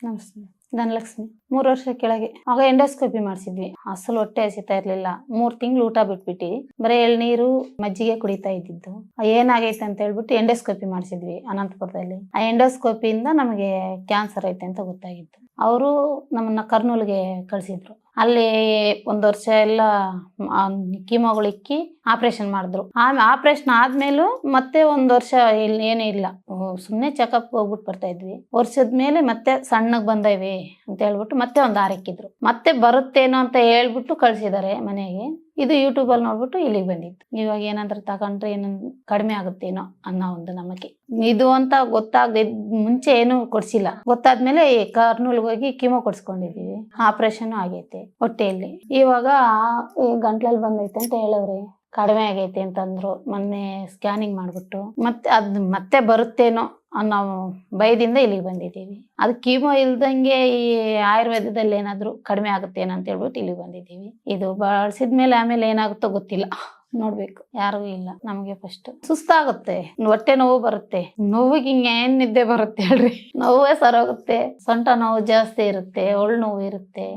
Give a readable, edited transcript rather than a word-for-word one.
ನಮಸ್ತೆ. ಧನಲಕ್ಷ್ಮಿ. 3 ವರ್ಷ ಕೆಳಗೆ ಆಗ ಎಂಡೋಸ್ಕೋಪಿ ಮಾಡಿಸಿದ್ವಿ. ಅಸಲು ಹೊಟ್ಟೆ ಹಸಿತಾ ಇರ್ಲಿಲ್ಲ. 3 ತಿಂಗಳು ಊಟ ಬಿಟ್ಬಿಟ್ಟು ಬರೀ ಎಳ್ನೀರು ಮಜ್ಜಿಗೆ ಕುಡಿತಾ ಇದ್ದಿದ್ದು. ಏನಾಗೈತೆ ಅಂತ ಹೇಳ್ಬಿಟ್ಟು ಎಂಡೋಸ್ಕೋಪಿ ಮಾಡಿಸಿದ್ವಿ ಅನಂತಪುರದಲ್ಲಿ. ಆ ಎಂಡೋಸ್ಕೋಪಿಯಿಂದ ನಮಗೆ ಕ್ಯಾನ್ಸರ್ ಐತೆ ಅಂತ ಗೊತ್ತಾಗಿತ್ತು. ಅವರು ನಮ್ಮನ್ನ ಕರ್ನೂಲ್ಗೆ ಕಳ್ಸಿದ್ರು. ಅಲ್ಲಿ 1 ವರ್ಷ ಎಲ್ಲ ಕೀಮೋಗಳಿಕ್ಕಿ ಆಪರೇಷನ್ ಮಾಡಿದ್ರು. ಆಪರೇಷನ್ ಆದ್ಮೇಲೂ ಮತ್ತೆ 1 ವರ್ಷ ಇಲ್ಲಿ ಏನೂ ಇಲ್ಲ, ಸುಮ್ನೆ ಚೆಕಪ್ ಹೋಗ್ಬಿಟ್ಟು ಬರ್ತಾ ಇದ್ವಿ. ವರ್ಷದ ಮೇಲೆ ಮತ್ತೆ ಸಣ್ಣಗ್ ಬಂದವೆ ಅಂತ ಹೇಳ್ಬಿಟ್ಟು ಮತ್ತೆ ಒಂದು ಆರಕ್ಕಿದ್ರು. ಮತ್ತೆ ಬರುತ್ತೇನೋ ಅಂತ ಹೇಳ್ಬಿಟ್ಟು ಕಳ್ಸಿದಾರೆ ಮನೆಗೆ. ಇದು ಯೂಟ್ಯೂಬ್ ಅಲ್ಲಿ ನೋಡ್ಬಿಟ್ಟು ಇಲ್ಲಿಗೆ ಬಂದಿತ್ತು. ಇವಾಗ ಏನಾದ್ರೂ ತಗೊಂಡ್ರೆ ಏನಂದ್ರೆ ಕಡಿಮೆ ಆಗುತ್ತೇನೋ ಅನ್ನೋ ಒಂದು ನಂಬಿಕೆ. ಇದು ಅಂತ ಗೊತ್ತಾಗದೆ ಮುಂಚೆ ಏನು ಕೊಡ್ಸಿಲ್ಲ. ಗೊತ್ತಾದ್ಮೇಲೆ ಕರ್ನೂಲ್ಗೆ ಹೋಗಿ ಕೀಮೋ ಕೊಡ್ಸ್ಕೊಂಡಿದೀವಿ. ಆಪರೇಷನ್ ಆಗೈತೆ ಹೊಟ್ಟೆಯಲ್ಲಿ. ಇವಾಗ ಗಂಟ್ಲಲ್ಲಿ ಬಂದೈತೆ ಅಂತ ಹೇಳವ್ರೆ, ಕಡಿಮೆ ಆಗೈತೆ ಅಂತಂದ್ರು. ಮೊನ್ನೆ ಸ್ಕ್ಯಾನಿಂಗ್ ಮಾಡ್ಬಿಟ್ಟು ಮತ್ತೆ ಬರುತ್ತೇನೋ ಅನ್ನೋ ಭಯದಿಂದ ಇಲ್ಲಿಗೆ ಬಂದಿದ್ದೀವಿ. ಅದು ಕೀಮೋ ಇಲ್ದಂಗೆ ಈ ಆಯುರ್ವೇದದಲ್ಲಿ ಏನಾದ್ರು ಕಡಿಮೆ ಆಗುತ್ತೇನೋ ಅಂತ ಹೇಳ್ಬಿಟ್ಟು ಇಲ್ಲಿಗೆ ಬಂದಿದ್ದೀವಿ. ಇದು ಬಳಸಿದ್ಮೇಲೆ ಆಮೇಲೆ ಏನಾಗುತ್ತೋ ಗೊತ್ತಿಲ್ಲ, ನೋಡ್ಬೇಕು. ಯಾರು ಇಲ್ಲ ನಮಗೆ. ಫಸ್ಟ್ ಸುಸ್ತಾಗುತ್ತೆ, ಹೊಟ್ಟೆ ನೋವು ಬರುತ್ತೆ. ನೋವಿಗೆ ಏನ್ ನಿದ್ದೆ ಬರುತ್ತೆ ಹೇಳ್ರಿ? ನೋವೇ ಸರೋಗುತ್ತೆ. ಸೊಂಟ ನೋವು ಜಾಸ್ತಿ ಇರುತ್ತೆ, ಒಳ್ ನೋವು ಇರುತ್ತೆ.